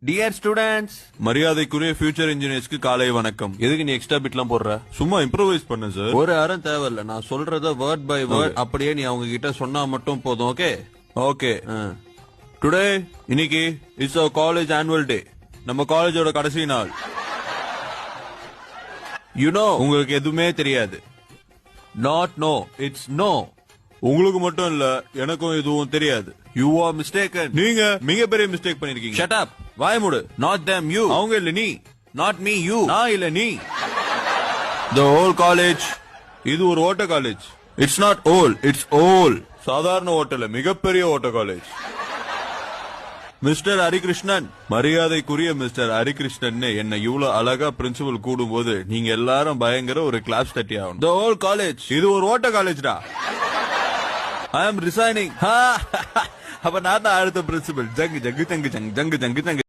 Dear students, மரியாதைக்குரிய future இன்ஜினியர்ஸ்க்கு காலை வணக்கம். எதுக்கு நீ எக்ஸ்ட்ரா பிட்லாம் போடுற? சும்மா இம்ப்ரோவைஸ் பண்ண சார். ஒரு யாரும் தேவையில்ல, நான் சொல்றத வேர்ட் பை வேர்ட் அப்படியே நீ அவங்க கிட்ட சொன்னா மட்டும் போதும். Okay okay. டுடே இன்னைக்கு it's our college annual day. நம்ம காலேஜோட கடைசி நாள். உங்களுக்கு எதுவுமே தெரியாது. Not no, it's no. உங்களுக்கு மட்டும் இல்ல, எனக்கும் எதுவும் தெரியாது. You are mistaken. நீங்க மிகப்பெரிய மிஸ்டேக் பண்ணிருக்கீங்க. ஷட் அப், வாய் மூடு. Not them you. அவங்க இல்ல நீ. Not me you. நான் இல்ல நீ. The whole college. இது ஒரு ஓட்ட college. It's not whole, it's whole. சாதாரண ஓட்டல, மிகப்பெரிய ஓட்ட காலேஜ். மிஸ்டர் ஹரிகிருஷ்ணன், மரியாதைக்குரிய மிஸ்டர் ஹரிகிருஷ்ணன் என்ன இவ்வளவு அழகா பிரின்சிபல் கூடும் போது நீங்க எல்லாரும் பயங்கர ஒரு கிளாப்ஸ் தட்டி ஆகணும். The whole college. இது ஒரு ஓட்ட காலேஜ்டா. I am resigning. அப்ப நான் தான் அடுத்த பிரின்சிபல். ஜங்கு ஜங்கு ஜங்கு ஜங்கு ஜங்கு ஜங்கு ஜங்கு.